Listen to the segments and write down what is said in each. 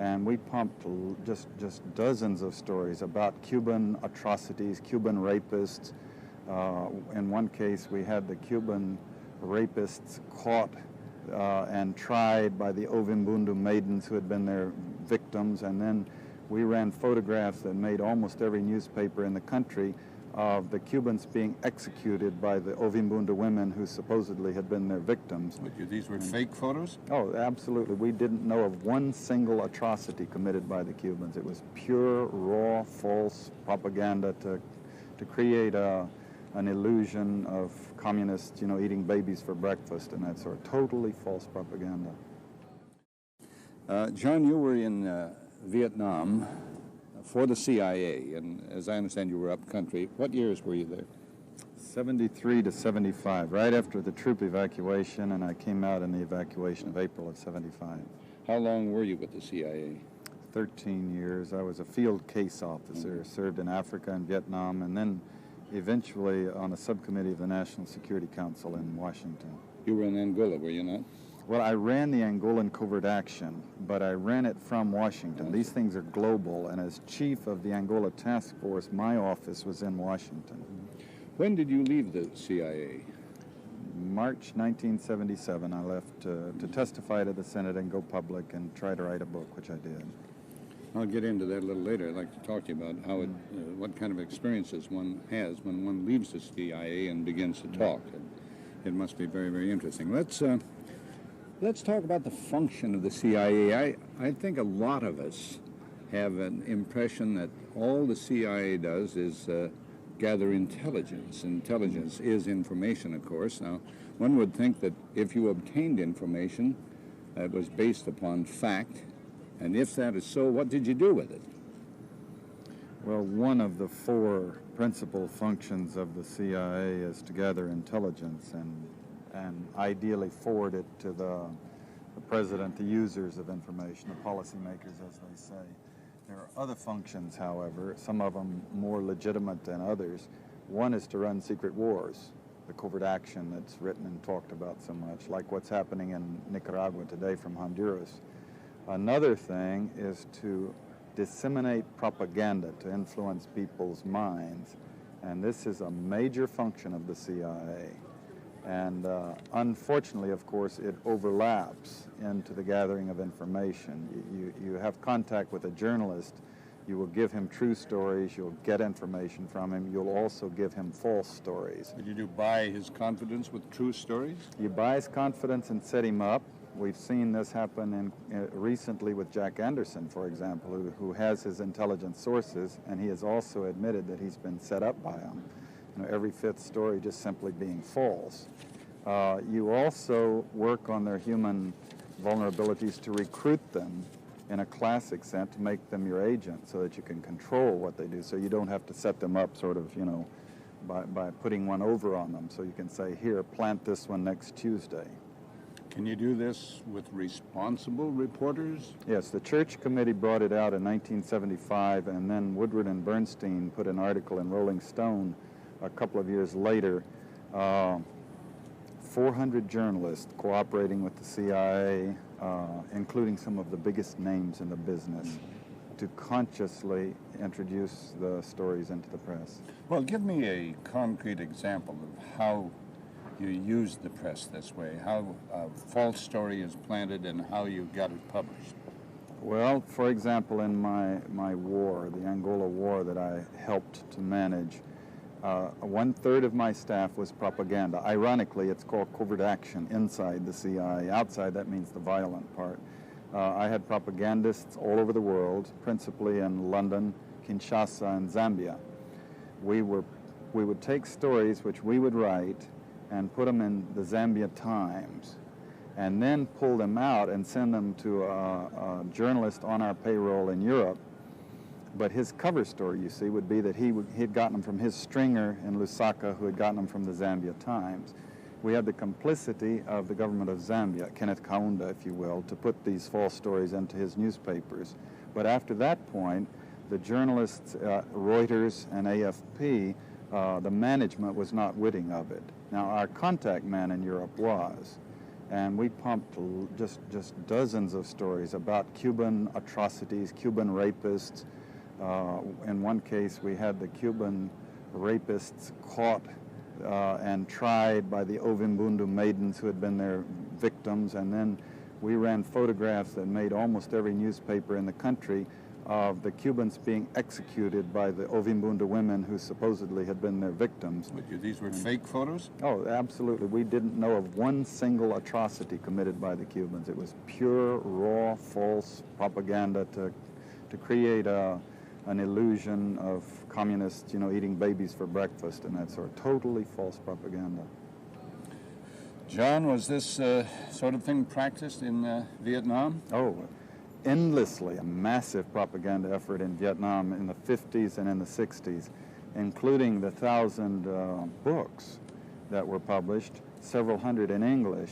and we pumped just dozens of stories about Cuban atrocities, Cuban rapists. In one case, we had the Cuban rapists caught and tried by the Ovimbundu maidens who had been their victims, and then we ran photographs that made almost every newspaper in the country of the Cubans being executed by the Ovimbundu women who supposedly had been their victims. But these were fake photos? Oh, absolutely. We didn't know of one single atrocity committed by the Cubans. It was pure, raw, false propaganda to create an illusion of communists, eating babies for breakfast and that sort of totally false propaganda. John, you were in Vietnam for the CIA, and as I understand, you were up country. What years were you there? 73 to 75, right after the troop evacuation, and I came out in the evacuation of April of 75. How long were you with the CIA? 13 years. I was a field case officer, served in Africa and Vietnam, and then eventually on a subcommittee of the National Security Council in Washington. You were in Angola, were you not? Well, I ran the Angolan covert action, but I ran it from Washington. These things are global, and as chief of the Angola task force, my office was in Washington. When did you leave the CIA? March 1977. I left to testify to the Senate and go public and try to write a book, which I did. I'll get into that a little later. I'd like to talk to you about how what kind of experiences one has when one leaves the CIA and begins to talk. It must be very, very interesting. Let's talk about the function of the CIA. I think a lot of us have an impression that all the CIA does is gather intelligence. Intelligence is information, of course. Now, one would think that if you obtained information, it was based upon fact, and if that is so, what did you do with it? Well, one of the four principal functions of the CIA is to gather intelligence and ideally forward it to the president, the users of information, the policymakers, as they say. There are other functions, however, some of them more legitimate than others. One is to run secret wars, the covert action that's written and talked about so much, like what's happening in Nicaragua today from Honduras. Another thing is to disseminate propaganda to influence people's minds, and this is a major function of the CIA. And unfortunately, of course, it overlaps into the gathering of information. You have contact with a journalist, you will give him true stories, you'll get information from him, you'll also give him false stories. Did you buy his confidence with true stories? You buy his confidence and set him up. We've seen this happen recently with Jack Anderson, for example, who has his intelligence sources, and he has also admitted that he's been set up by them. Every fifth story just simply being false. You also work on their human vulnerabilities to recruit them in a classic sense, to make them your agent so that you can control what they do, so you don't have to set them up sort of, by putting one over on them. So you can say, here, plant this one next Tuesday. Can you do this with responsible reporters? Yes, the Church Committee brought it out in 1975, and then Woodward and Bernstein put an article in Rolling Stone a couple of years later, 400 journalists cooperating with the CIA, including some of the biggest names in the business, to consciously introduce the stories into the press. Well, give me a concrete example of how you use the press this way, how a false story is planted and how you got it published. Well, for example, in my war, the Angola War that I helped to manage, 1/3 of my staff was propaganda. Ironically, it's called covert action inside the CIA. Outside, that means the violent part. I had propagandists all over the world, principally in London, Kinshasa, and Zambia. We would take stories which we would write and put them in the Zambia Times, and then pull them out and send them to a journalist on our payroll in Europe. But his cover story, you see, would be that he'd gotten them from his stringer in Lusaka, who had gotten them from the Zambia Times. We had the complicity of the government of Zambia, Kenneth Kaunda, if you will, to put these false stories into his newspapers. But after that point, the journalists, Reuters and AFP, the management was not witting of it. Now, our contact man in Europe was. and we pumped just dozens of stories about Cuban atrocities, Cuban rapists. In one case, we had the Cuban rapists caught and tried by the Ovimbundu maidens who had been their victims, and then we ran photographs that made almost every newspaper in the country of the Cubans being executed by the Ovimbundu women who supposedly had been their victims. But these were fake photos? Oh, absolutely. We didn't know of one single atrocity committed by the Cubans. It was pure, raw, false propaganda to create an illusion of communists, eating babies for breakfast and that sort. Totally false propaganda. John, was this sort of thing practiced in Vietnam? Oh, endlessly. A massive propaganda effort in Vietnam in the 50s and in the 60s, including the 1,000 books that were published, several hundred in English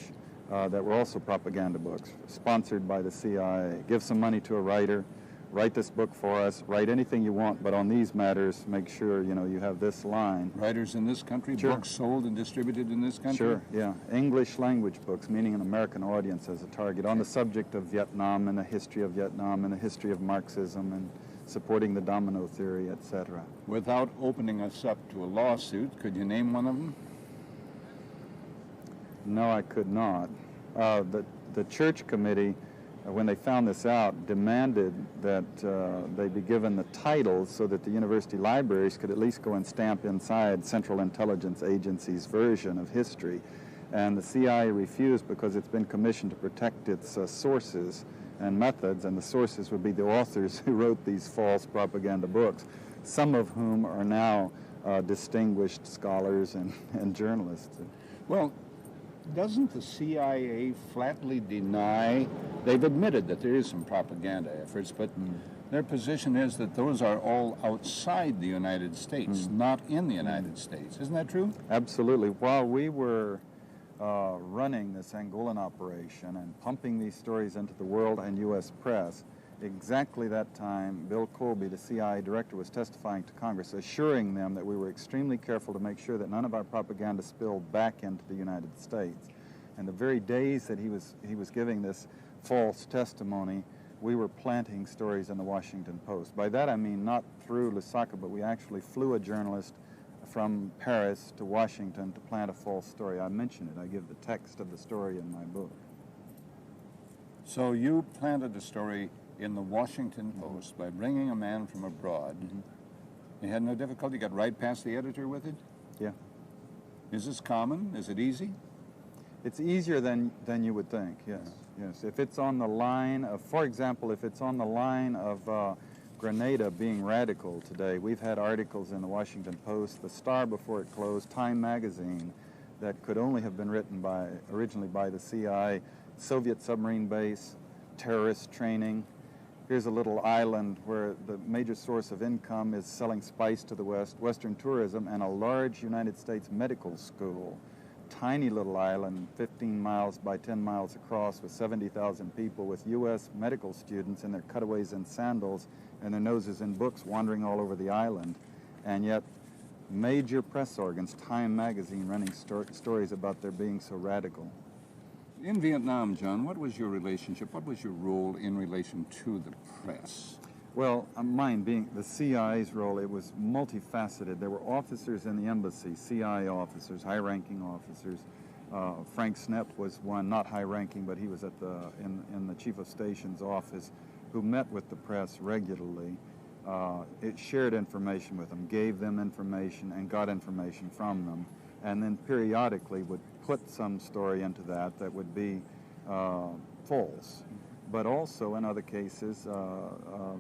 that were also propaganda books, sponsored by the CIA. Give some money to a writer, write this book for us, write anything you want, but on these matters, make sure, you have this line. Writers in this country, Sure. Books sold and distributed in this country? Sure, yeah. English language books, meaning an American audience as a target, on the subject of Vietnam and the history of Vietnam and the history of Marxism and supporting the domino theory, etc. Without opening us up to a lawsuit, could you name one of them? No, I could not. The church committee, when they found this out, demanded that they be given the titles so that the university libraries could at least go and stamp inside Central Intelligence Agency's version of history. And the CIA refused because it's been commissioned to protect its sources and methods, and the sources would be the authors who wrote these false propaganda books, some of whom are now distinguished scholars and journalists. Well, doesn't the CIA flatly deny, they've admitted that there is some propaganda efforts, but their position is that those are all outside the United States, not in the United States. Isn't that true? Absolutely. While we were running this Angolan operation and pumping these stories into the world and U.S. press, exactly that time, Bill Colby, the CIA director, was testifying to Congress, assuring them that we were extremely careful to make sure that none of our propaganda spilled back into the United States. And the very days that he was giving this false testimony, we were planting stories in the Washington Post. By that I mean not through Lusaka, but we actually flew a journalist from Paris to Washington to plant a false story. I mention it. I give the text of the story in my book. So you planted a story in the Washington Post by bringing a man from abroad. You had no difficulty, got right past the editor with it? Yeah. Is this common? Is it easy? It's easier than you would think, yes. Yes. If it's on the line of, for example, if it's on the line of Grenada being radical today, we've had articles in the Washington Post, the Star before it closed, Time magazine, that could only have been written originally by the CIA, Soviet submarine base, terrorist training. Here's a little island where the major source of income is selling spice to the West, Western tourism, and a large United States medical school. Tiny little island, 15 miles by 10 miles across, with 70,000 people, with U.S. medical students in their cutaways and sandals and their noses in books wandering all over the island. And yet, major press organs, Time magazine, running stories about their being so radical. In Vietnam, John, what was your relationship, what was your role in relation to the press? Well, mine being the CIA's role, it was multifaceted. There were officers in the embassy, CIA officers, high-ranking officers. Frank Snepp was one, not high-ranking, but he was at in the chief of station's office, who met with the press regularly. It shared information with them, gave them information, and got information from them, and then periodically would put some story into that would be false, but also in other cases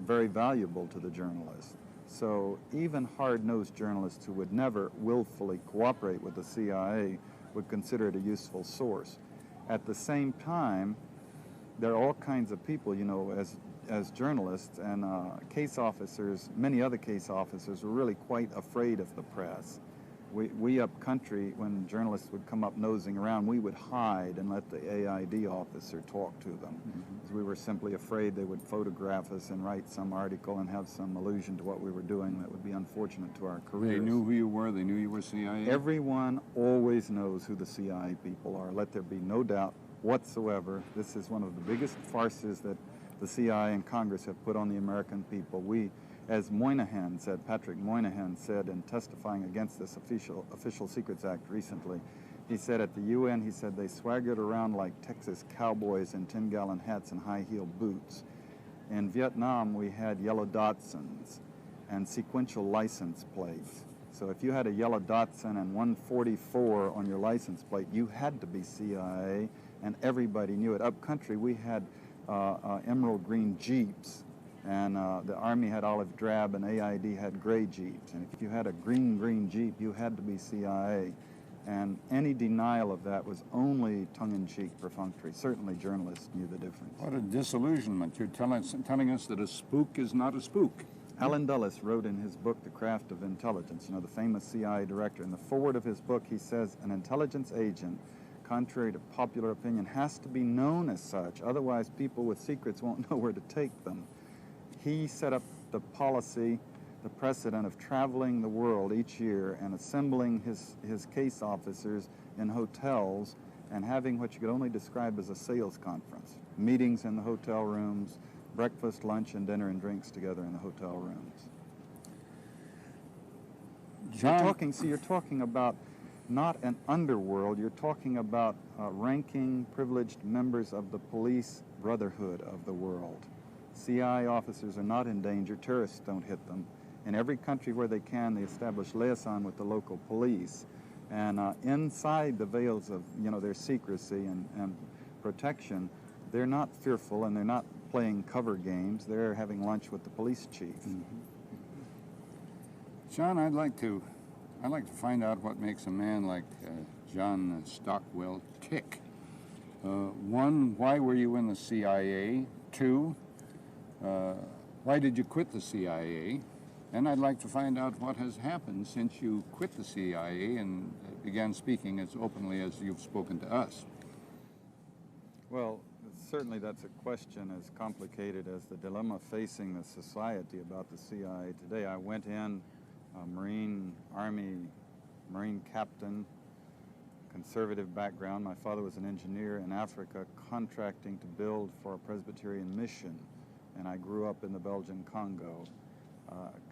very valuable to the journalist. So even hard-nosed journalists who would never willfully cooperate with the CIA would consider it a useful source. At the same time, there are all kinds of people, as journalists and case officers, many other case officers were really quite afraid of the press. We up country, when journalists would come up nosing around, we would hide and let the AID officer talk to them. Because we were simply afraid they would photograph us and write some article and have some allusion to what we were doing that would be unfortunate to our careers. They knew who you were? They knew you were CIA? Everyone always knows who the CIA people are. Let there be no doubt whatsoever. This is one of the biggest farces that the CIA and Congress have put on the American people. We, as Moynihan said, Patrick Moynihan said in testifying against this Official Secrets Act recently, he said at the UN, he said they swaggered around like Texas cowboys in 10-gallon hats and high-heeled boots. In Vietnam, we had yellow Datsuns and sequential license plates. So if you had a yellow Datsun and 144 on your license plate, you had to be CIA, and everybody knew it. Up country, we had emerald green Jeeps, and the Army had olive drab, and AID had gray Jeeps. And if you had a green Jeep, you had to be CIA. And any denial of that was only tongue-in-cheek perfunctory. Certainly journalists knew the difference. What a disillusionment. You're telling us that a spook is not a spook. Alan Dulles wrote in his book, The Craft of Intelligence, the famous CIA director. In the foreword of his book, he says, an intelligence agent, contrary to popular opinion, has to be known as such. Otherwise, people with secrets won't know where to take them. He set up the policy, the precedent of traveling the world each year and assembling his case officers in hotels and having what you could only describe as a sales conference. Meetings in the hotel rooms, breakfast, lunch, and dinner and drinks together in the hotel rooms. John, You're talking about not an underworld, you're talking about ranking, privileged members of the police brotherhood of the world. CIA officers are not in danger, terrorists don't hit them. In every country where they can, they establish liaison with the local police. And inside the veils of, their secrecy and protection, they're not fearful and they're not playing cover games. They're having lunch with the police chief. Mm-hmm. John, I'd like to find out what makes a man like John Stockwell tick. One, why were you in the CIA? Two, why did you quit the CIA? And I'd like to find out what has happened since you quit the CIA and began speaking as openly as you've spoken to us. Well, certainly that's a question as complicated as the dilemma facing the society about the CIA today. I went in, Army Marine captain, conservative background. My father was an engineer in Africa, contracting to build for a Presbyterian mission, and I grew up in the Belgian Congo.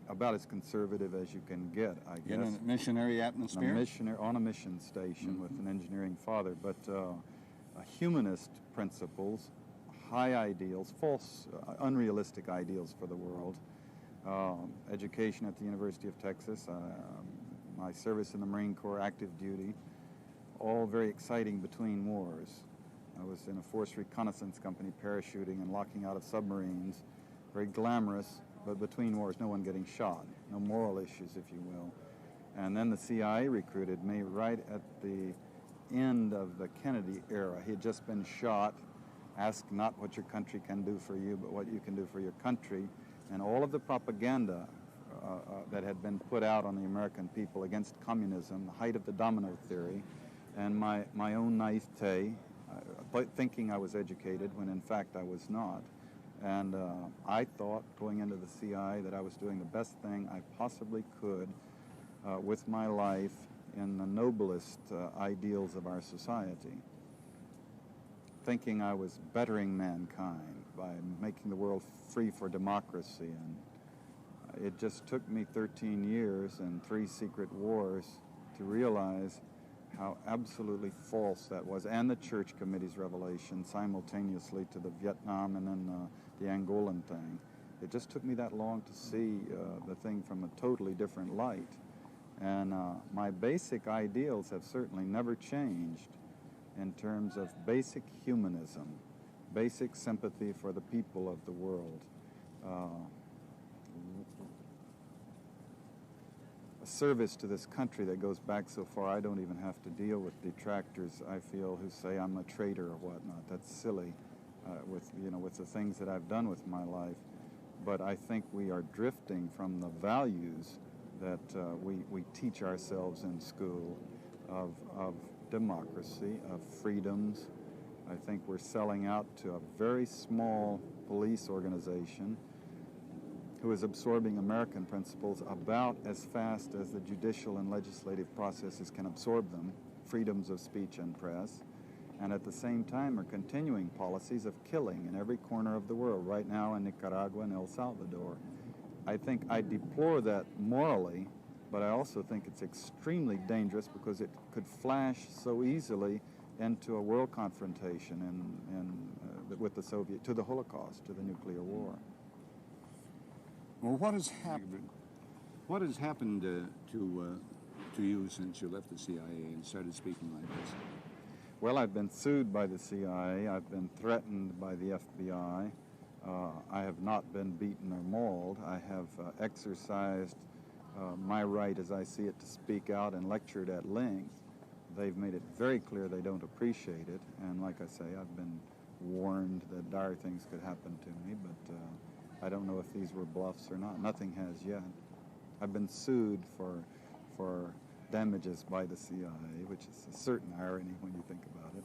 About as conservative as you can get, I guess. In a missionary atmosphere? On a mission station with an engineering father, but humanist principles, high ideals, false, unrealistic ideals for the world. Education at the University of Texas, my service in the Marine Corps, active duty, all very exciting between wars. I was in a force reconnaissance company parachuting and locking out of submarines, very glamorous, but between wars, no one getting shot, no moral issues, if you will. And then the CIA recruited me right at the end of the Kennedy era. He had just been shot. Ask not what your country can do for you, but what you can do for your country. And all of the propaganda that had been put out on the American people against communism, the height of the domino theory, and my own naivete, thinking I was educated when in fact I was not. And I thought, going into the CIA, that I was doing the best thing I possibly could with my life in the noblest ideals of our society. Thinking I was bettering mankind by making the world free for democracy. And it just took me 13 years and 3 secret wars to realize how absolutely false that was, and the Church Committee's revelation simultaneously to the Vietnam and then the Angolan thing. It just took me that long to see the thing from a totally different light. And my basic ideals have certainly never changed in terms of basic humanism, basic sympathy for the people of the world. A service to this country that goes back so far, I don't even have to deal with detractors, I feel, who say I'm a traitor or whatnot. That's silly with the things that I've done with my life. But I think we are drifting from the values that we teach ourselves in school of democracy, of freedoms. I think we're selling out to a very small police organization who is absorbing American principles about as fast as the judicial and legislative processes can absorb them, freedoms of speech and press. and at the same time are continuing policies of killing in every corner of the world, right now in Nicaragua and El Salvador. I think I deplore that morally, but I also think it's extremely dangerous because it could flash so easily into a world confrontation with the Soviet, to the Holocaust, to the nuclear war. Well, what has happened? What has happened to you since you left the CIA and started speaking like this? Well, I've been sued by the CIA. I've been threatened by the FBI. I have not been beaten or mauled. I have exercised my right, as I see it, to speak out and lectured at length. They've made it very clear they don't appreciate it, and like I say, I've been warned that dire things could happen to me, but I don't know if these were bluffs or not. Nothing has yet. I've been sued for damages by the CIA, which is a certain irony when you think about it.